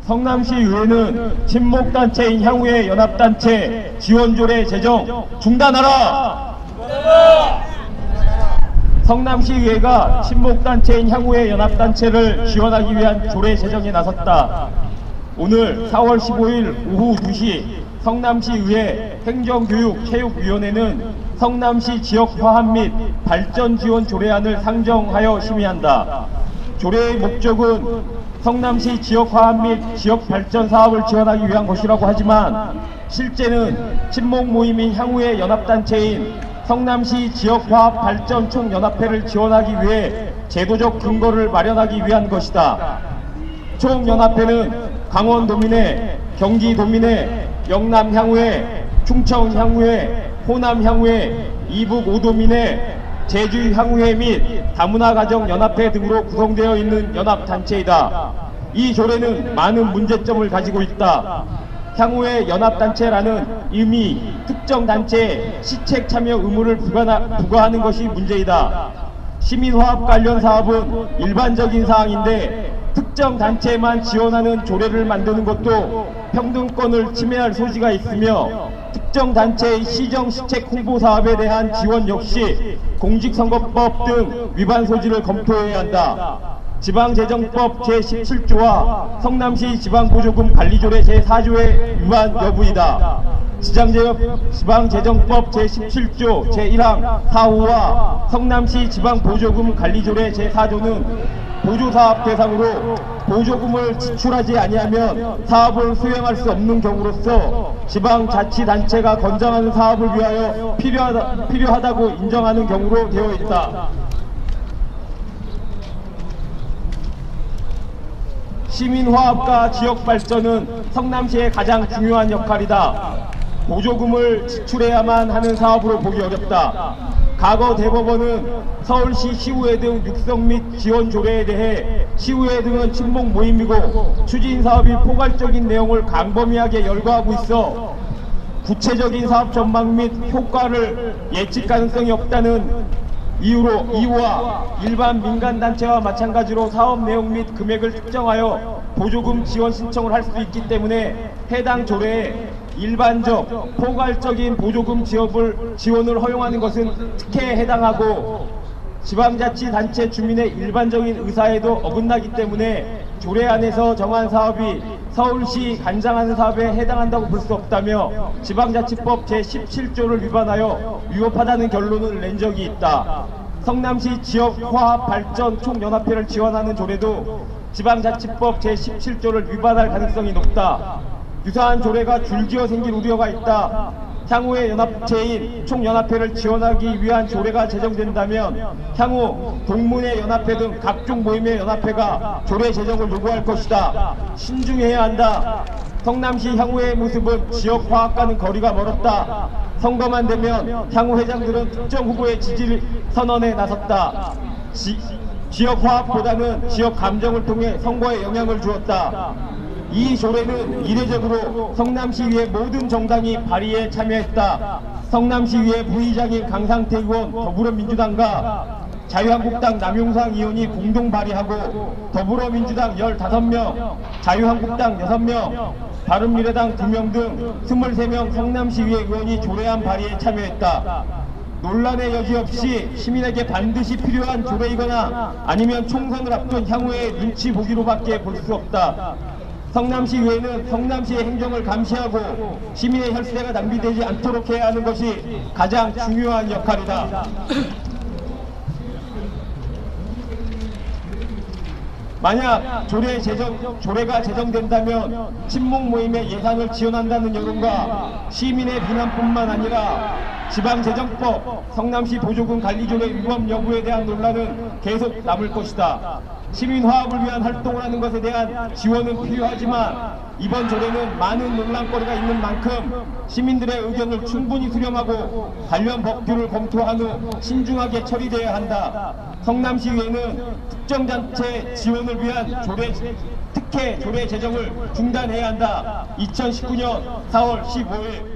성남시의회는 친목단체인 향후의 연합단체 지원조례 제정 중단하라! 성남시의회가 친목단체인 향후의 연합단체를 지원하기 위한 조례 제정에 나섰다. 오늘 4월 15일 오후 2시 성남시의회 행정교육체육위원회는 성남시 지역화합 및 발전 지원 조례안을 상정하여 심의한다. 조례의 목적은 성남시 지역화합 및 지역발전 사업을 지원하기 위한 것이라고 하지만 실제는 친목 모임인 향후의 연합단체인 성남시 지역화합발전총연합회를 지원하기 위해 제도적 근거를 마련하기 위한 것이다. 총연합회는 강원도민회, 경기도민회, 영남향후회, 충청향후회, 호남향후회, 이북 5도민회, 제주향후회 및 다문화가정연합회 등으로 구성되어 있는 연합단체이다. 이 조례는 많은 문제점을 가지고 있다. 향후의 연합단체라는 의미, 특정 단체에 시책 참여 의무를 부과하는 것이 문제이다. 시민화합 관련 사업은 일반적인 사항인데 특정 단체만 지원하는 조례를 만드는 것도 평등권을 침해할 소지가 있으며 특정 단체의 시정 시책 홍보 사업에 대한 지원 역시 공직선거법 등 위반 소지를 검토해야 한다. 지방재정법 제17조와 성남시 지방보조금 관리조례 제4조의 위반 여부이다. 지방재정법 제17조 제1항 4호와 성남시 지방보조금 관리조례 제4조는 보조사업 대상으로 보조금을 지출하지 아니하면 사업을 수행할 수 없는 경우로서 지방자치단체가 권장하는 사업을 위하여 필요하다고 인정하는 경우로 되어 있다. 시민화합과 지역발전은 성남시의 가장 중요한 역할이다. 보조금을 지출해야만 하는 사업으로 보기 어렵다. 과거 대법원은 서울시 시의회 등 육성 및 지원 조례에 대해 시의회 등은 친목 모임이고 추진 사업이 포괄적인 내용을 광범위하게 열거하고 있어 구체적인 사업 전망 및 효과를 예측 가능성이 없다는 이유와 일반 민간단체와 마찬가지로 사업 내용 및 금액을 특정하여 보조금 지원 신청을 할 수 있기 때문에 해당 조례에 일반적, 포괄적인 보조금 지원을 허용하는 것은 특혜에 해당하고 지방자치단체 주민의 일반적인 의사에도 어긋나기 때문에 조례안에서 정한 사업이 서울시 관장하는 사업에 해당한다고 볼 수 없다며 지방자치법 제17조를 위반하여 위법하다는 결론을 낸 적이 있다. 성남시 지역화합발전총연합회를 지원하는 조례도 지방자치법 제17조를 위반할 가능성이 높다. 유사한 조례가 줄지어 생길 우려가 있다. 향후의 연합체인 총연합회를 지원하기 위한 조례가 제정된다면 향후 동문회 연합회 등 각종 모임의 연합회가 조례 제정을 요구할 것이다. 신중해야 한다. 성남시 향후의 모습은 지역화합과는 거리가 멀었다. 선거만 되면 향후 회장들은 특정 후보의 지지 선언에 나섰다. 지역화합보다는 지역 감정을 통해 선거에 영향을 주었다. 이 조례는 이례적으로 성남시의회 모든 정당이 발의에 참여했다. 성남시의회 부의장인 강상태 의원 더불어민주당과 자유한국당 남용상 의원이 공동 발의하고 더불어민주당 15명, 자유한국당 6명, 바른미래당 2명 등 23명 성남시의회 의원이 조례안 발의에 참여했다. 논란의 여지 없이 시민에게 반드시 필요한 조례이거나 아니면 총선을 앞둔 향후의 눈치 보기로밖에 볼 수 없다. 성남시의회는 성남시의 행정을 감시하고 시민의 혈세가 낭비되지 않도록 해야 하는 것이 가장 중요한 역할이다. 만약 조례가 제정된다면 친목 모임의 예산을 지원한다는 여론과 시민의 비난뿐만 아니라 지방재정법, 성남시 보조금 관리조례 위법 여부에 대한 논란은 계속 남을 것이다. 시민화합을 위한 활동을 하는 것에 대한 지원은 필요하지만 이번 조례는 많은 논란거리가 있는 만큼 시민들의 의견을 충분히 수렴하고 관련 법규를 검토한 후 신중하게 처리되어야 한다. 성남시의회는 특정 단체 지원을 위한 특혜 조례 제정을 중단해야 한다. 2019년 4월 15일